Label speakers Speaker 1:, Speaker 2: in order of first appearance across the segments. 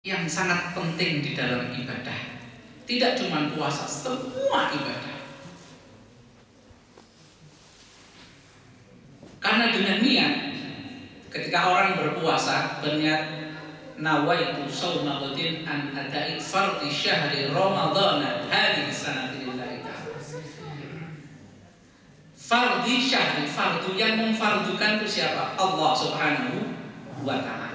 Speaker 1: yang sangat penting di dalam ibadah. Tidak cuma puasa, semua ibadah. Karena dengan niat, ketika orang berpuasa berniat nawaitu shauma ghadin an ada'i fardhi syahri ramadhana hadhihi sanati lillahi ta'ala. Fardhi syahri, fardu yang memfardukan itu siapa? Allah Subhanahu wa ta'ala.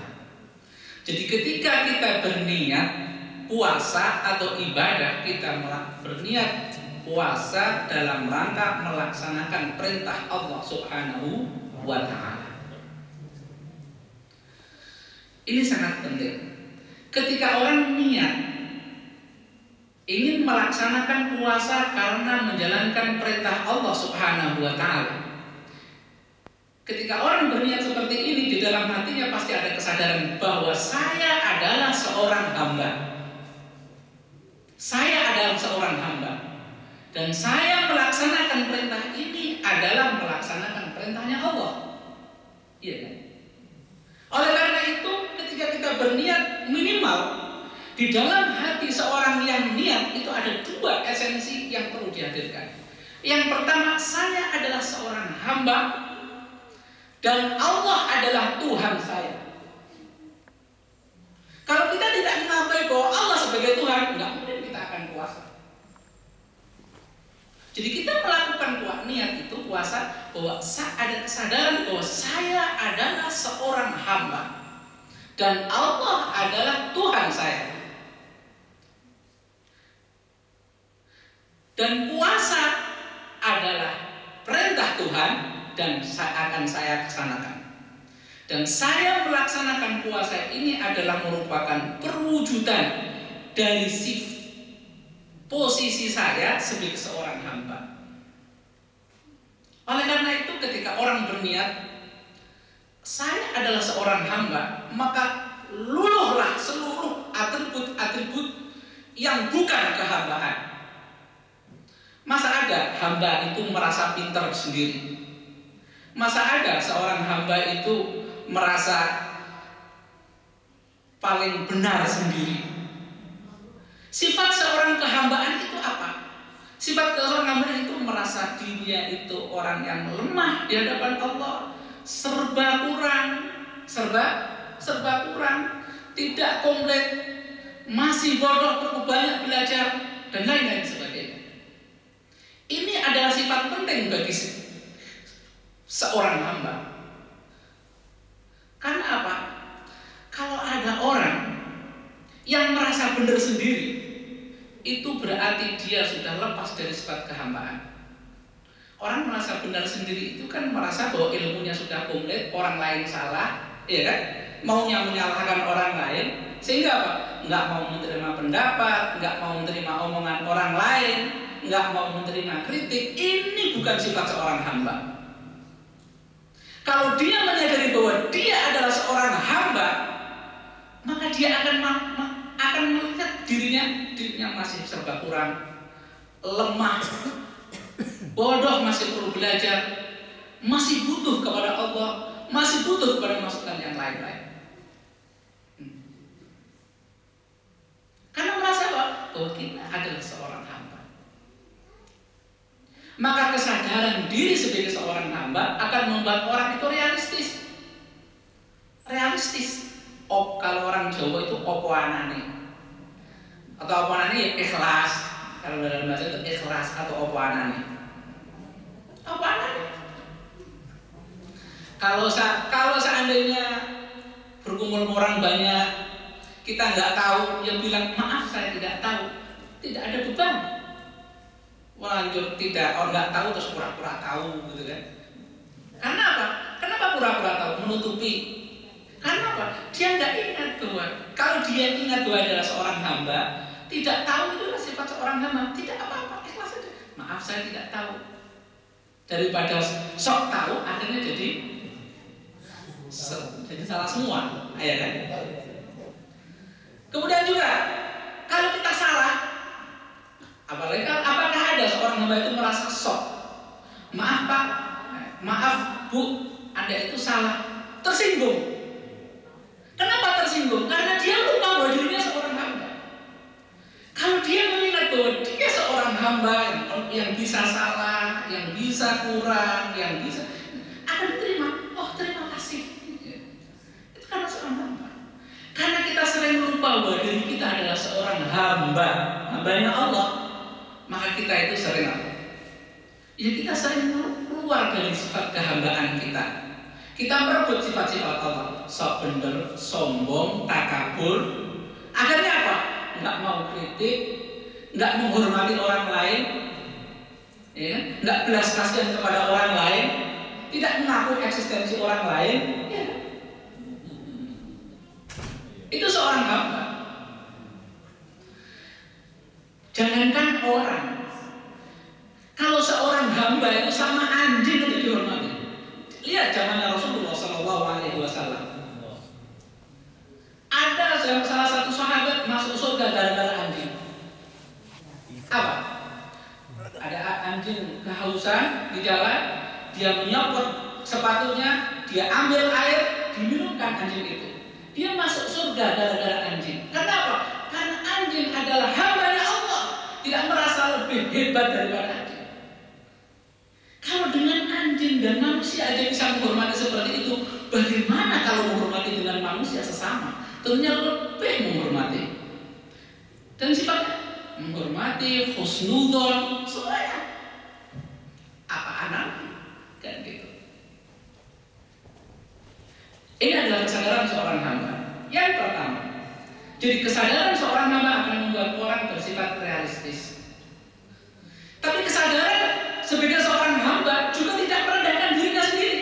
Speaker 1: Jadi ketika kita berniat puasa atau ibadah, kita berniat puasa dalam rangka melaksanakan perintah Allah Subhanahu wa ta'ala. Ini sangat penting. Ketika orang niat ingin melaksanakan puasa karena menjalankan perintah Allah Subhanahu wa ta'ala, ketika orang berniat seperti ini, di dalam hatinya pasti ada kesadaran bahwa saya adalah seorang hamba. Saya adalah seorang hamba. Dan saya melaksanakan perintah ini adalah melaksanakan perintahnya Allah. Iya kan? Oleh karena itu, ketika kita berniat, minimal di dalam hati seorang yang niat itu ada dua esensi yang perlu dihadirkan. Yang pertama, saya adalah seorang hamba dan Allah adalah Tuhan saya. Kalau kita tidak mengakui bahwa Allah sebagai Tuhan, nggak mungkin kita akan puasa. Jadi kita melakukan niat itu puasa bahwa ada kesadaran bahwa saya adalah seorang hamba dan Allah adalah Tuhan saya. Dan puasa adalah perintah Tuhan dan akan saya laksanakan. Dan saya melaksanakan puasa ini adalah merupakan perwujudan dari posisi saya sebagai seorang hamba. Oleh karena itu, ketika orang berniat saya adalah seorang hamba, maka luluhlah seluruh atribut-atribut yang bukan kehambaan. Masa ada hamba itu merasa pintar sendiri? Masa ada seorang hamba itu merasa paling benar sendiri? Sifat seorang kehambaan itu apa? Sifat seorang hambaan itu merasa dirinya itu orang yang lemah di hadapan Allah, serba kurang, tidak komplit, masih bodoh, perlu banyak belajar dan lain-lain sebagainya. Ini adalah sifat penting bagi seorang hamba. Karena apa? Kalau ada orang yang merasa benar sendiri, itu berarti dia sudah lepas dari sifat kehambaan. Orang merasa benar sendiri itu kan merasa bahwa ilmunya sudah komplit, orang lain salah, ya kan? Maunya menyalahkan orang lain, sehingga apa? Nggak mau menerima pendapat, nggak mau menerima omongan orang lain, nggak mau menerima kritik. Ini bukan sifat seorang hamba. Kalau dia menyadari bahwa dia adalah seorang hamba, maka dia akan melihat dirinya masih serba kurang, lemah, bodoh, masih perlu belajar, masih butuh kepada Allah, masih butuh kepada masukan yang lain-lain. Karena merasa bahwa kita adalah seorang hamba. Maka kesadaran diri sebagai seorang hamba akan membuat orang itu realistis. Kalau orang Jawa itu opo anane, atau opo anane ya ikhlas. Kalau dalam bahasa itu ikhlas atau opo anane. Opo anane. Kalau seandainya berkumpul orang banyak, kita nggak tahu, yang bilang maaf saya tidak tahu, tidak ada beban. Lanjut nggak tahu terus pura-pura tahu gitu kan? Karena apa? Kenapa pura-pura tahu? Menutupi. Karena apa? Dia nggak ingat bahwa kalau dia ingat bahwa adalah seorang hamba, tidak tahu itu adalah sifat seorang hamba, tidak apa-apa, ikhlas saja. Maaf saya tidak tahu. Daripada sok tahu, akhirnya jadi salah semua, ya kan? Kemudian juga kalau kita salah, apakah ada seorang hamba itu merasa sok? Maaf Pak, maaf Bu, Anda itu salah, tersinggung. Kenapa tersinggung? Karena dia lupa bahwa dirinya hamba yang bisa salah, yang bisa kurang, yang bisa akan diterima. Oh, terima kasih. Itu karena seorang hamba. Karena kita sering lupa bahwa diri kita adalah seorang hamba, hambanya Allah, maka kita itu sering apa? Ya kita sering keluar dari sifat kehambaan kita. Kita merebut sifat-sifat Allah, sok bener, sombong, takabur. Akhirnya apa? Nggak mau kritik, nggak menghormati orang lain, ya, nggak belas kasihan kepada orang lain, tidak mengaku eksistensi orang lain. Ya. Itu seorang hamba. Jangankan orang, kalau seorang hamba itu sama anjing untuk dihormati. Lihat zamannya Rasulullah SAW. Ada salah satu sahabat masuk surga gara-gara anjing. Apa? Ada anjing kehausan di jalan, dia menyopot sepatunya, dia ambil air, diminumkan anjing itu. Dia masuk surga gara-gara anjing. Kenapa? Karena anjing adalah hambanya Allah, tidak merasa lebih hebat daripada anjing. Kalau dengan anjing dan manusia aja bisa menghormati seperti itu, bagaimana kalau menghormati dengan manusia sesama? Tentunya lebih menghormati. Dan sifatnya menghormati, husnudzon, semuanya. Apa anak? Kan gitu. Ini adalah kesadaran seorang hamba. Yang pertama, jadi kesadaran seorang hamba akan membuat orang bersifat realistis. Tapi kesadaran sebagai seorang hamba juga tidak merendahkan dirinya sendiri.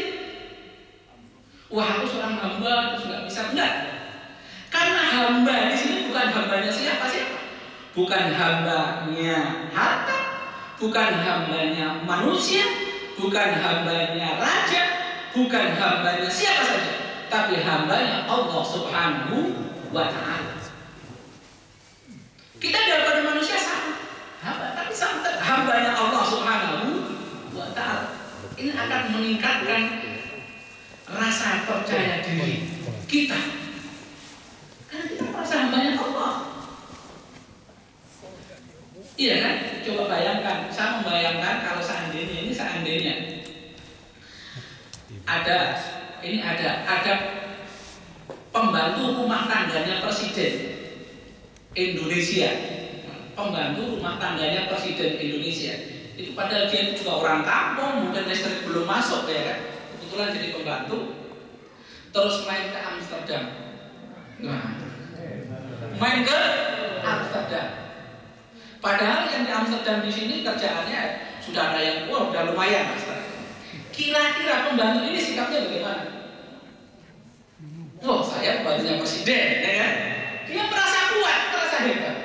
Speaker 1: Wah, aku seorang hamba terus nggak bisa. Enggak. Karena hamba di sini bukan hambanya siapa. Bukan hambanya harta, bukan hambanya manusia, bukan hambanya raja, bukan hambanya siapa saja, tapi hambanya Allah Subhanahu wa Ta'ala. Kita daripada manusia sama, tapi sama hambanya Allah Subhanahu wa Ta'ala. Ini akan meningkatkan rasa percaya diri kita, karena kita merasa hambanya Allah. Iya kan? Coba bayangkan, saya membayangkan kalau seandainya ada pembantu rumah tangganya presiden Indonesia. Pembantu rumah tangganya presiden Indonesia. Itu padahal dia itu juga orang kampung, mungkin listrik belum masuk ya kan. Kebetulan jadi pembantu, terus main ke Amsterdam. Nah, main ke Amsterdam. Padahal yang di Amsterdam di sini kerjaannya sudah ada yang udah lumayan, Mas. Kira-kira pembantu ini sikapnya bagaimana? Oh, saya pembantunya presiden, ya kan? Dia merasa kuat, merasa hebat.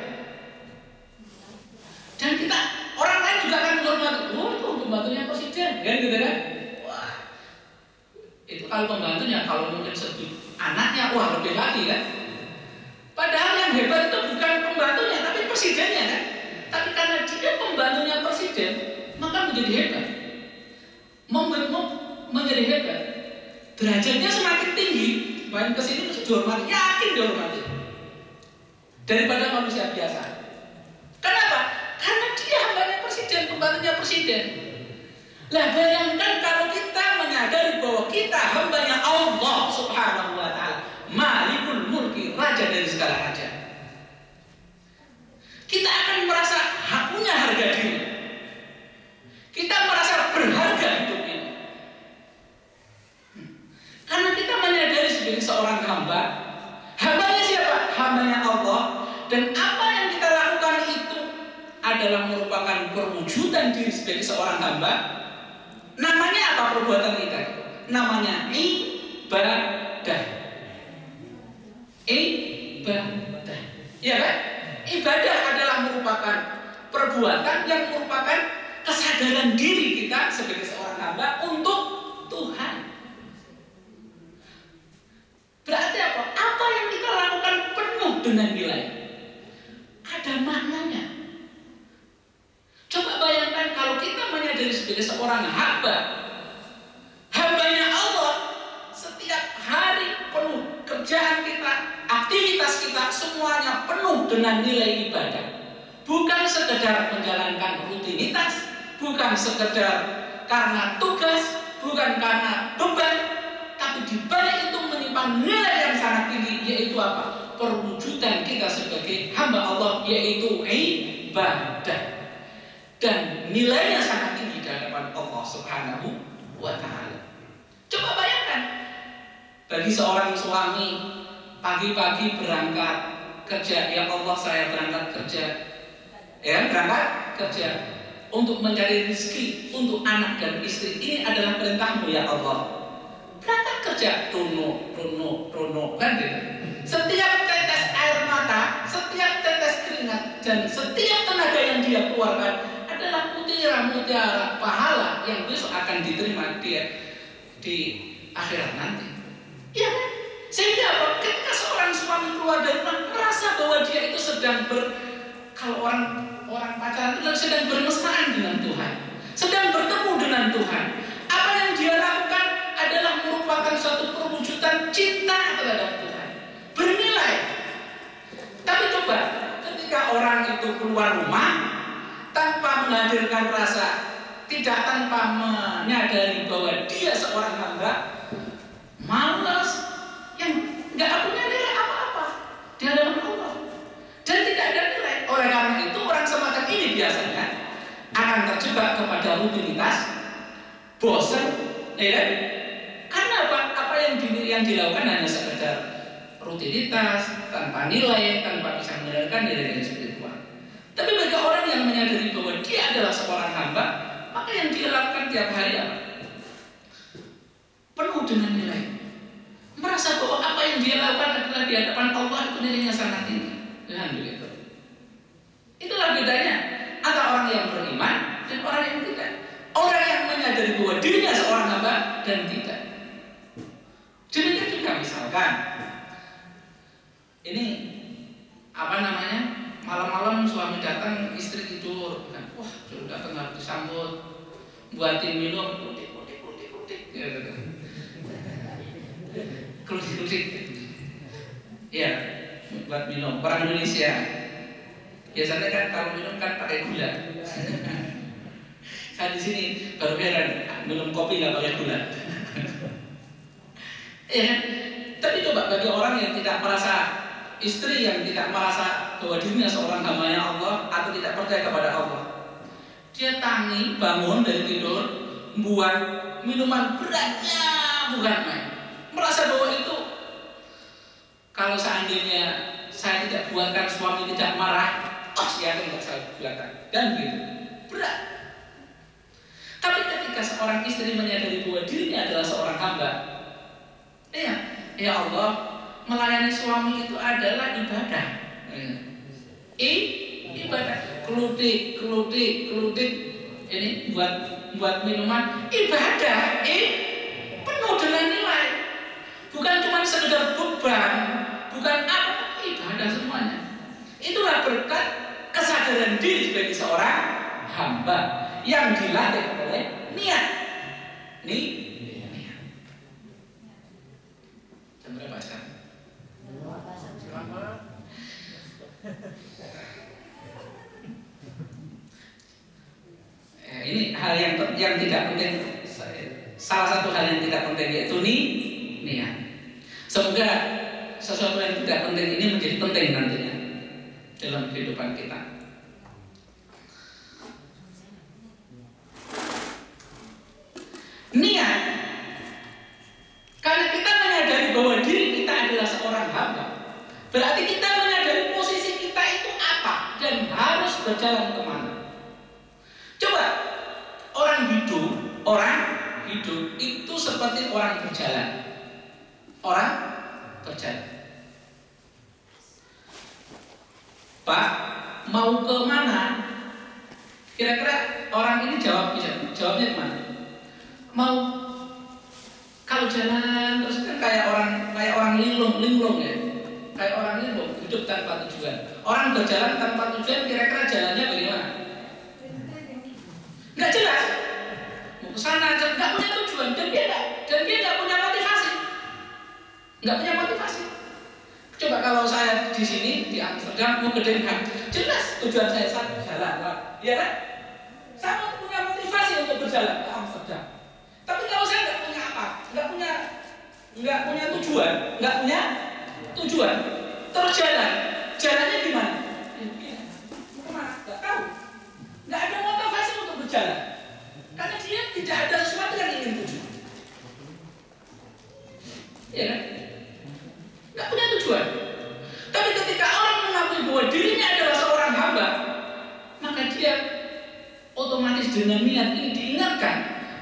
Speaker 1: Dan kita orang lain juga akan menghormati. Oh, itu pembantunya presiden, kan gitu kan? Wah, itu kalau pembantunya, kalau mungkin sebut anaknya, wah lebih lagi kan? Padahal yang hebat itu bukan pembantunya, tapi presidennya kan? Tapi karena dia pembantunya presiden, maka menjadi hebat. Menjadi hebat. Derajatnya semakin tinggi, main kesini mesti dihormati, yakin dihormati daripada manusia biasa. Kenapa? Karena dia hambanya presiden, pembantunya presiden. Lah bayangkan kalau kita menyadari bahwa kita hambanya Allah Subhanahu wa Ta'ala, Malikul Mulki, raja dari segala raja. Kita akan merasa punya harga diri. Kita merasa berharga hidup ini. Karena kita menyadari sebagai seorang hamba. Hambanya siapa? Hambanya Allah. Dan apa yang kita lakukan itu adalah merupakan perwujudan diri sebagai seorang hamba. Namanya apa perbuatan kita? Namanya ibadah. Ibadah. Iya kan? Ibadah adalah merupakan perbuatan yang merupakan kesadaran diri kita sebagai seorang hamba untuk Tuhan. Berarti apa? Apa yang kita lakukan penuh dengan nilai. Ada maknanya. Coba bayangkan kalau kita menyadari sebagai seorang hamba, hambanya Allah, setiap hari penuh kerjaan kita, aktivitas kita semuanya penuh dengan nilai ibadah. bukan sekedar menjalankan rutinitas, bukan sekedar karena tugas, bukan karena beban, tapi di balik itu menyimpan nilai yang sangat tinggi, yaitu apa? Perwujudan kita sebagai hamba Allah, yaitu ibadah, dan nilainya sangat tinggi di hadapan Allah Subhanahu wa Ta'ala. Coba bayangkan, bagi seorang suami pagi-pagi berangkat kerja, ya Allah saya berangkat kerja, ya berangkat kerja untuk mencari rezeki untuk anak dan istri. Ini adalah perintahmu ya Allah. Berangkat kerja, rono, kan gitu. Setiap tetes air mata, setiap tetes keringat, dan setiap tenaga yang dia keluarkan adalah mutiara pahala yang besok akan diterima dia di akhirat nanti. Ya kan? Sehingga apa? Ketika seorang suami keluar dari rumah merasa bahwa dia itu sedang kalau orang pacaran itu sedang bermesraan dengan Tuhan, sedang bertemu dengan Tuhan. Apa yang dia lakukan adalah merupakan suatu perwujudan cinta terhadap Tuhan, bernilai. Tapi coba ketika orang itu keluar rumah tanpa menghadirkan rasa, tanpa menyadari bahwa dia seorang hamba, malas, yang nggak punya nilai apa-apa di hadapan Allah, dan tidak ada nilai. Oleh karena itu orang semacam ini biasanya akan terjebak kepada rutinitas, bosan, ya. Karena apa yang dilakukan hanya sekedar rutinitas, tanpa nilai, tanpa bisa menjalankan nilai spiritual. Tapi bagi orang yang menyadari bahwa dia adalah seorang hamba, maka yang dia lakukan tiap hari apa? Penuh dengan nilai. Merasa bahwa apa yang dia lakukan adalah di hadapan Allah itu nilainya sangat tinggi. Dan begitu. Itulah bedanya antara orang yang beriman dan orang yang tidak. Orang yang menyadari bahwa dirinya seorang hamba dan tidak. Demikian juga misalkan ini malam-malam suami datang, istri tidur, kan? Wah, sudah datang harus disambut, buatin minum, kutik, kerudik, ya, buat minum. Orang Indonesia biasanya kan kalau minum kan pakai gula. Saya di sini baru heran, minum kopi nggak pakai gula. Ya, tapi coba bagi orang yang tidak merasa, istri yang tidak merasa bahwa dirinya seorang hambanya Allah atau tidak percaya kepada Allah, dia tangi bangun dari tidur, buat minuman beratnya bukan main, merasa bahwa itu kalau seandainya saya tidak buatkan suami tidak marah, siapa yang saya buatkan, dan gitu berat. Tapi ketika seorang istri menyadari bahwa dirinya adalah seorang hamba, ya Allah, melayani suami itu adalah ibadah. Ibadah. Keludik. Ini buat minuman, ibadah. Penuh dengan nilai. Bukan cuma sekedar beban, bukan apa, ibadah semuanya. Itulah berkat kesadaran diri sebagai seorang hamba yang dilatih oleh niat. Berapa sekarang? Ini hal yang tidak penting. Salah satu hal yang tidak penting yaitu niat. Semoga sesuatu yang tidak penting ini menjadi penting nantinya dalam kehidupan kita. Niat. Karena kita menyadari bahwa diri kita adalah seorang hamba, berarti kita menyadari posisi kita itu apa dan harus berjalan kemana. Coba orang hidup itu seperti orang berjalan. Pak, mau ke mana? Kira-kira orang ini jawabnya kemana? Kalau jalan terus kan kayak orang linglung ya. Kayak orang linglung, hidup tanpa tujuan. Orang berjalan tanpa tujuan, kira-kira jalannya bagaimana? Nggak jelas. Mau ke sana aja nggak punya tujuan, dan dia nggak punya motivasi. Coba Coba kalau saya di sini di Amsterdam mau ke Den Haag, jelas tujuan saya satu jalan, ya kan? Saya punya motivasi untuk berjalan ke Amsterdam. Tapi kalau saya nggak punya apa, nggak punya tujuan, terus jalannya di mana? Mau kemana? Nggak tahu. Nggak ada motivasi untuk berjalan, karena dia tidak ada sesuatu yang ingin tuju. Ya kan? Nggak punya tujuan. Tapi ketika orang mengakui bahwa dirinya adalah seorang hamba, maka dia otomatis dengan niat ini diingatkan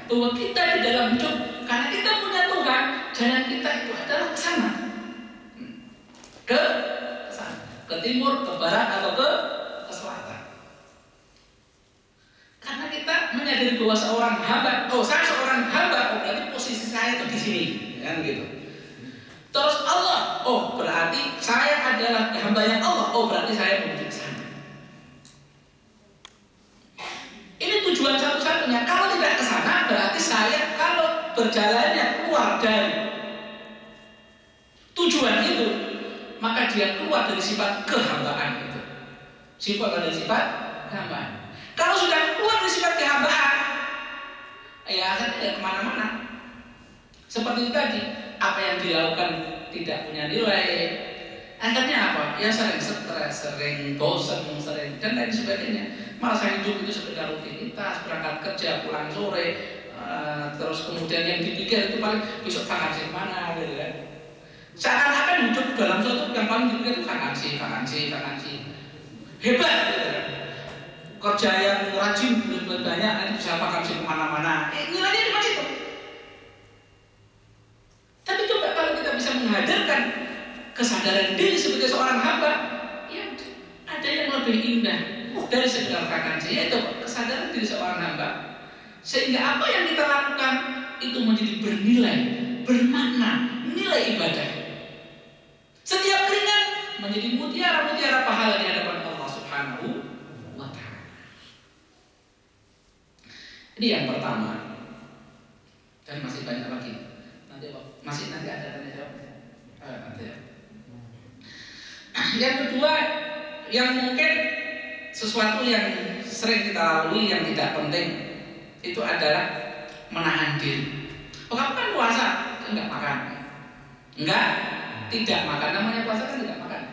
Speaker 1: bahwa kita di dalam hidup, karena kita punya Tuhan, jalan kita itu adalah ke sana, ke sana, ke timur, ke barat, atau ke selatan. Karena kita menyadari bahwa seorang hamba, saya seorang hamba, berarti posisi saya itu di sini, kan gitu. Terus Allah, berarti saya adalah hambanya Allah, berarti saya menuju ke sana. Ini tujuan satu-satunya. Kalau tidak ke sana, berarti saya kalau berjalannya keluar dari tujuan itu, maka dia keluar dari sifat kehambaan itu. Dari sifat kehambaan. Kalau sudah keluar dari sifat kehambaan, ya akan tidak kemana-mana. Seperti tadi, apa yang dilakukan tidak punya nilai. Akhirnya apa? Ya sering stres, sering bosan, dan lain sebagainya. Merasa hidup itu sekedar rutinitas, berangkat kerja, pulang sore, terus kemudian yang dipikir itu paling besok vakansi mana, gitu kan? Seakan-akan hidup dalam suatu yang paling dipikir itu vakansi. Hebat, gitu kan? Kerja yang rajin, banyak, nanti bisa vakansi kemana-mana. Nilainya cuma itu. Tapi coba kalau kita bisa menghadirkan kesadaran diri sebagai seorang hamba, ya ada yang lebih indah dari sekedar vakansi, yaitu kesadaran diri seorang hamba, sehingga apa yang kita lakukan itu menjadi bernilai, bermakna, nilai ibadah. Setiap keringat menjadi mutiara-mutiara pahala di hadapan Allah Subhanahu wa Ta'ala. Ini yang pertama, dan masih banyak lagi. Nanti ada tanya jawab. Nanti ya. Yang kedua, yang mungkin sesuatu yang sering kita lalui yang tidak penting itu adalah menahan diri. Kamu kan puasa, enggak makan. Tidak makan. Namanya puasa kan tidak makan.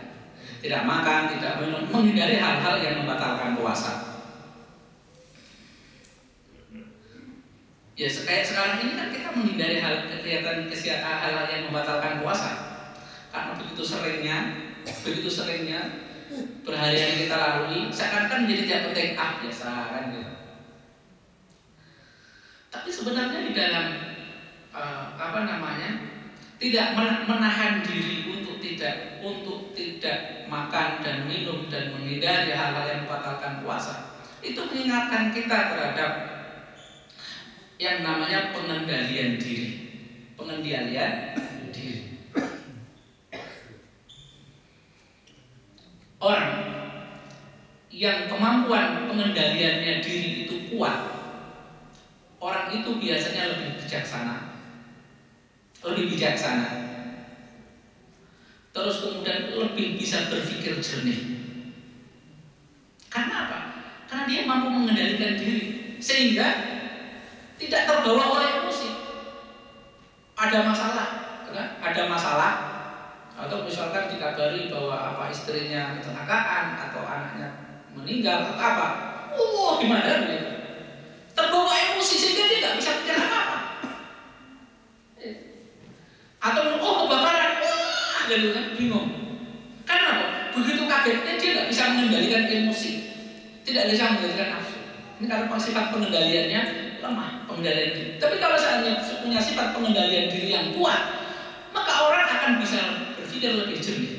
Speaker 1: Tidak makan, tidak minum, menghindari hal-hal yang membatalkan puasa. Ya kayak sekarang ini kan kita menghindari kegiatan hal-hal yang membatalkan puasa, karena begitu seringnya berhari-hari kita lalui, seakan-akan menjadi tidak penting, biasa kan gitu. Tapi sebenarnya di dalam tidak menahan diri untuk tidak makan dan minum dan menghindari hal-hal yang membatalkan puasa, itu mengingatkan kita terhadap yang namanya pengendalian diri. Orang yang kemampuan pengendaliannya diri itu kuat, orang itu biasanya lebih bijaksana. Terus kemudian lebih bisa berpikir jernih. Karena apa? Karena dia mampu mengendalikan diri, sehingga tidak terbawa oleh emosi. Ada masalah, atau misalkan dikabari bahwa istrinya kecelakaan atau anaknya meninggal atau apa, gimana begitu? Terbawa emosi sehingga dia tidak bisa pikir apa-apa. Atau kebakaran, gitu kan, bingung. Karena apa? Begitu kagetnya dia tidak bisa mengendalikan emosi, tidak bisa mengendalikan nafsu. Ini karena sifat pengendaliannya lemah, pengendalian diri. Tapi kalau seandainya punya sifat pengendalian diri yang kuat, maka orang akan bisa berpikir lebih jernih.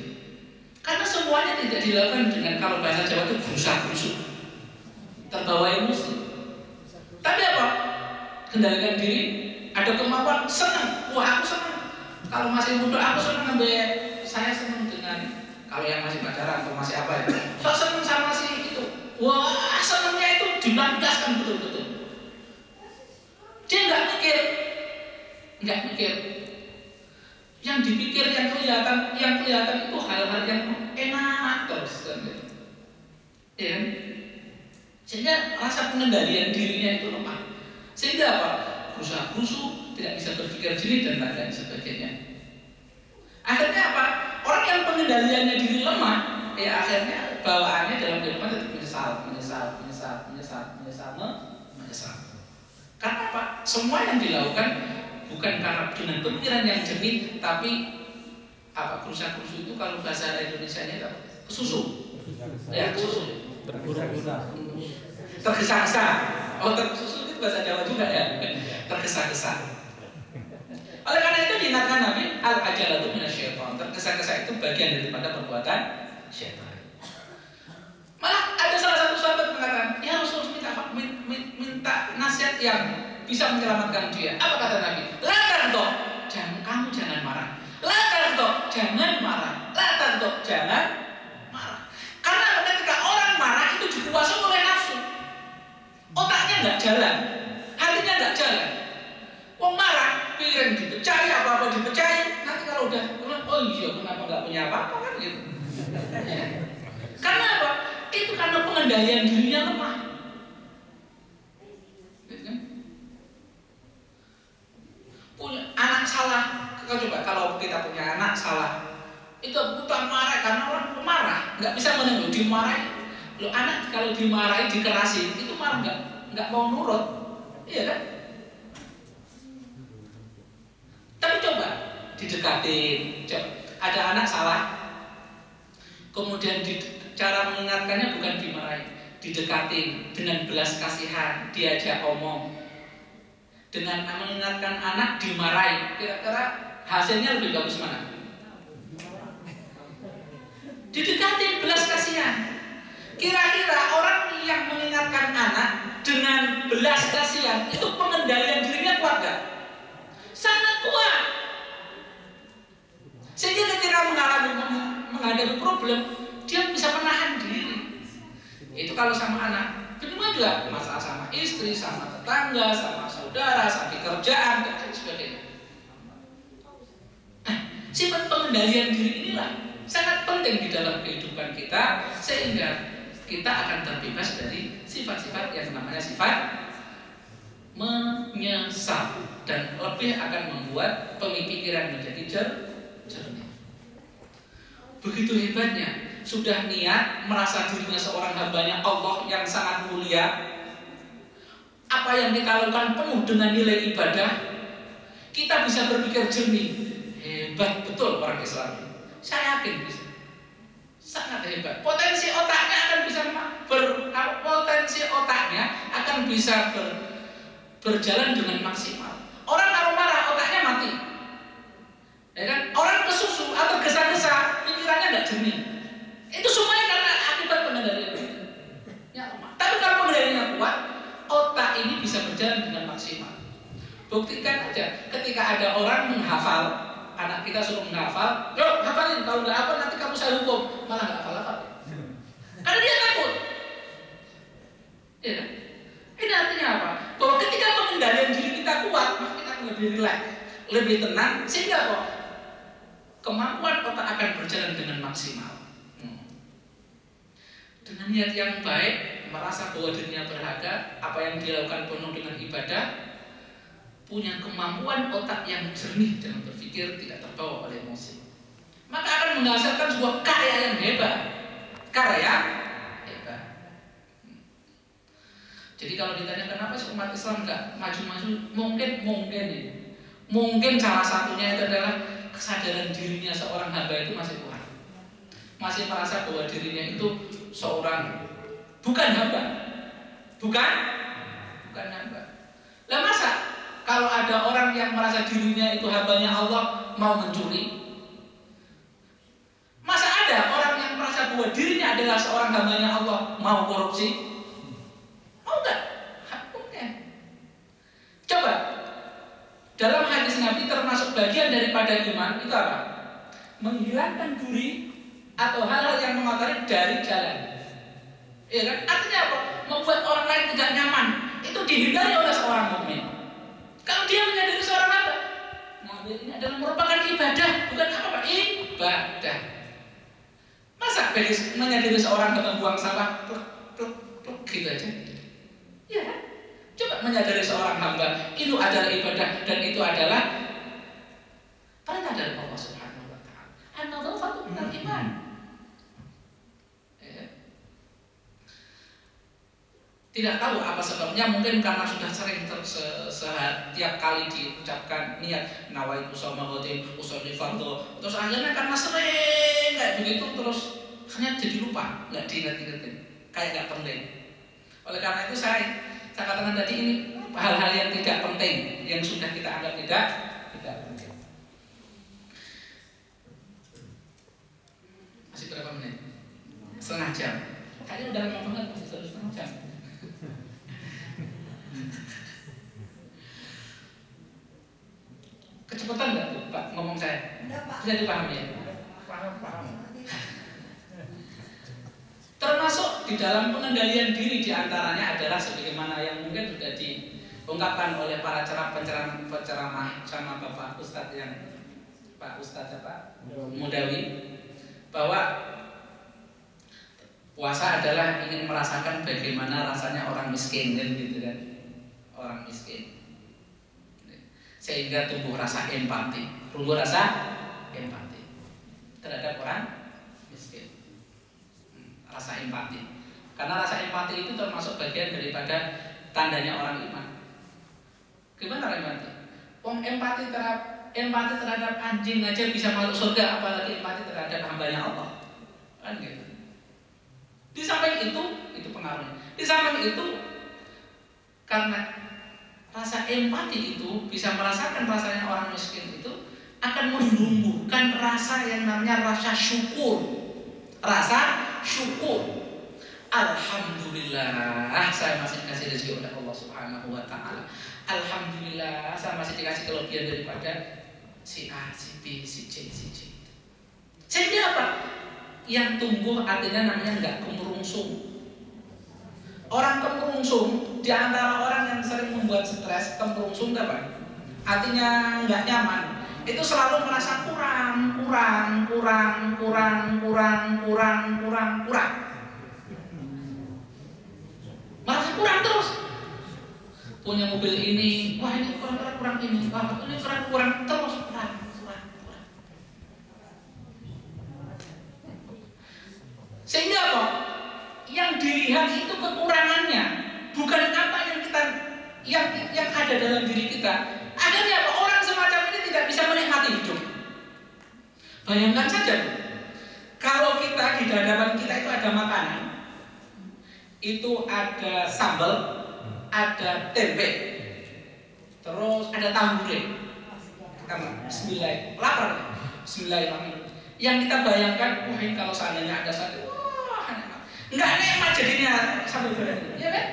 Speaker 1: Karena semuanya tidak dilakukan dengan, kalau bahasa Jawa itu berusaha-berusuk, terbawa emosi. Tapi apa? Kendalikan diri, ada kemampuan senang. Aku senang. Kalau masih muda aku senang, saya senang dengan, kalau yang masih pacaran atau masih apa ya, saya senang sama si itu. Senangnya itu dilandaskan betul-betul. Dia nggak mikir. Yang yang dipikir, yang kelihatan itu hal-hal yang enak terus kan gitu. Ya kan? Sehingga rasa pengendalian dirinya itu lemah. Sehingga apa? Berusaha tidak bisa berpikir jernih dan lain sebagainya. Akhirnya apa? Orang yang pengendaliannya diri lemah, ya akhirnya bawaannya dalam kehidupan tetap menyesal. Karena apa? Semua yang dilakukan bukan karena dengan pemikiran yang jernih, tapi apa? Kerusuh itu kalau bahasa Indonesianya apa? Kesusu. Ya, kesusu. Tergesa-gesa. Oh, tersusu itu bahasa Jawa juga ya. Tergesa-gesa. Oleh karena itu diingatkan Nabi, al-ajalatu minasyaiton. Tergesa-gesa itu bagian daripada perbuatan syaitan. Malah ada salah satu sahabat mengatakan, ya Rasulullah minta nasihat yang bisa menyelamatkan dia. Apa kata Nabi? Kamu jangan marah. Jangan marah. Karena ketika orang marah itu dikuasai oleh nafsu. Otaknya nggak jalan, hatinya nggak jalan. Wong marah, pikiran dipecahi, apa-apa dipecahi. Nanti kalau udah, oh iya, kenapa nggak punya apa-apa kan gitu. Karena apa? Itu karena pengendalian dirinya lemah. Punya anak salah, coba kalau kita punya anak salah, itu bukan marah karena orang marah, nggak bisa menunggu dimarahi. Lo anak kalau dimarahi, dikerasi, itu marah nggak mau nurut, iya kan? Tapi coba didekatin, coba ada anak salah, kemudian cara mengingatkannya bukan dimarahi, didekatin dengan belas kasihan, diajak omong. Dengan mengingatkan anak dimarahi, kira-kira hasilnya lebih bagus mana? Didekatin belas kasihan. Kira-kira orang yang mengingatkan anak dengan belas kasihan itu pengendalian dirinya kuat gak? Sangat kuat. Sehingga ketika menghadapi problem, dia bisa menahan diri. Itu kalau sama anak. Kedua juga masalah sama istri, sama tetangga, sama saudara, sama kerjaan, dan sebagainya. Sifat pengendalian diri inilah sangat penting di dalam kehidupan kita, sehingga kita akan terbebas dari sifat-sifat yang namanya sifat menyesal, dan lebih akan membuat pemikiran menjadi jernih. Begitu hebatnya. Sudah niat merasa dirinya seorang hambanya Allah yang sangat mulia, apa yang kita lakukan penuh dengan nilai ibadah, kita bisa berpikir jernih. Hebat betul orang Islam. Saya yakin bisa. Sangat hebat. Potensi otaknya akan bisa berjalan dengan maksimal. Orang kalau marah otaknya mati, ya kan? Orang kesusu atau gesa-gesa pikirannya nggak jernih. Itu semuanya karena akibat pengendalian ya, tapi kalau pengendaliannya kuat, otak ini bisa berjalan dengan maksimal. Buktikan aja, ketika ada orang menghafal, anak kita suruh menghafal, yuk hafalin, kalau nggak hafal nanti kamu saya hukum, malah nggak hafal. Karena dia takut. Ya, ini artinya apa? Bahwa ketika pengendalian diri kita kuat, maka kita akan lebih rileks, lebih tenang, sehingga kok kemampuan otak akan berjalan dengan maksimal. Dengan niat yang baik, merasa bahwa dirinya berharga, apa yang dilakukan penuh dengan ibadah, punya kemampuan otak yang jernih dalam berpikir, tidak terbawa oleh emosi, maka akan menghasilkan sebuah karya yang hebat. Jadi kalau ditanya kenapa sih umat Islam nggak maju-maju, mungkin salah satunya itu adalah kesadaran dirinya seorang hamba itu masih kurang, masih merasa bahwa dirinya itu seorang bukan hamba. Lah masa kalau ada orang yang merasa dirinya itu hambanya Allah mau mencuri? Masa ada orang yang merasa bahwa dirinya adalah seorang hambanya Allah mau korupsi? Mau nggak? Mungkin. Coba dalam hadis Nabi termasuk bagian daripada iman itu apa? Menghilangkan duri atau hal-hal yang mengotori dari jalan. Ya kan? Artinya apa? Membuat orang lain tidak nyaman. Itu dihindari oleh seorang mukmin. Kalau dia menyadari seorang apa? Ngambil ini adalah merupakan ibadah, bukan apa Pak? Ibadah. Masa menyadari seorang datang buang sampah, pluk, gitu aja? Ya, coba menyadari seorang hamba itu adalah ibadah dan itu adalah perintah dari Allah Subhanahu Wa Taala. An-nadhafatu minal iman. Tidak tahu apa sebabnya, mungkin karena sudah sering setiap kali diucapkan niat nawaitu shauma ghadin usolli fardhu, terus akhirnya karena sering kayak begitu terus hanya jadi lupa, nggak diingat-ingatin, kayak nggak penting. Oleh karena itu saya katakan tadi, ini hal-hal yang tidak penting yang sudah kita anggap tidak penting. Masih berapa menit? Setengah jam. Kayaknya udah lama banget, masih setengah jam. Kecepatan nggak tuh Pak ngomong saya? Bisa dipahami ya? Paham. Termasuk di dalam pengendalian diri diantaranya adalah sebagaimana yang mungkin sudah diungkapkan oleh para penceramah sama Bapak Ustadz Pak Ustadz Mudawi, bahwa puasa adalah ingin merasakan bagaimana rasanya orang miskin, kan gitu kan, orang miskin, sehingga tumbuh rasa empati terhadap orang miskin. Rasa empati, karena rasa empati itu termasuk bagian daripada tandanya orang iman. Gimana empati? Empati terhadap anjing aja bisa masuk surga, apalagi empati terhadap hambanya Allah, kan gitu. Di samping itu pengaruhnya. Di samping itu, karena rasa empati itu bisa merasakan rasanya orang miskin itu akan menumbuhkan rasa yang namanya rasa syukur. Alhamdulillah, saya masih dikasih rezeki oleh Allah Subhanahu Wa Taala. Alhamdulillah, saya masih dikasih kelebihan daripada si A, si B, si C. Sehingga apa? Yang tumbuh artinya namanya nggak kemerungsung. Orang kemerungsung, di antara orang yang sering membuat stres, kemerungsung apa? Artinya nggak nyaman. Itu selalu merasa kurang. Merasa kurang terus. Punya mobil ini, wah ini kurang ini, wah ini kurang terus, kurang. Sehingga apa? Yang dilihat itu kekurangannya, bukan apa yang ada dalam diri kita. Akhirnya apa? Orang semacam ini tidak bisa menikmati hidup. Bayangkan saja, kalau kita di hadapan kita itu ada makanan, itu ada sambal, ada tempe, terus ada tahu goreng. Bismillah, lapar. Bismillahirrahmanirrahim. Yang kita bayangkan, wah ini kalau seandainya ada sate, wah enak. Nggak nikmat jadinya sambal goreng, ya kan?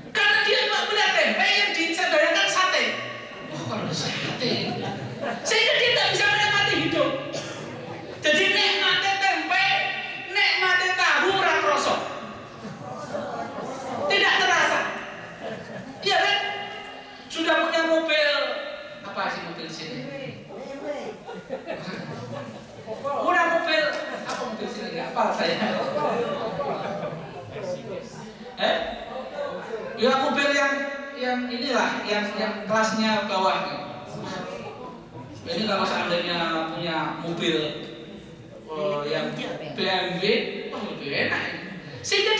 Speaker 1: Karena dia nggak melihat tempe yang dibayangkan sate. Wah kalau ada sate, sehingga dia nggak bisa menikmati hidup. Jadi nikmati tempe, nikmati tahu ora krasa. Tidak terasa. Iya kan? Sudah punya mobil, apa sih mobil sini? Udah mobil, apa mobil sini? Nggak apa saya. Ya mobil yang inilah, yang kelasnya bawah. Ini kalau seandainya punya mobil yang BMW, wah lebih enak. Sehingga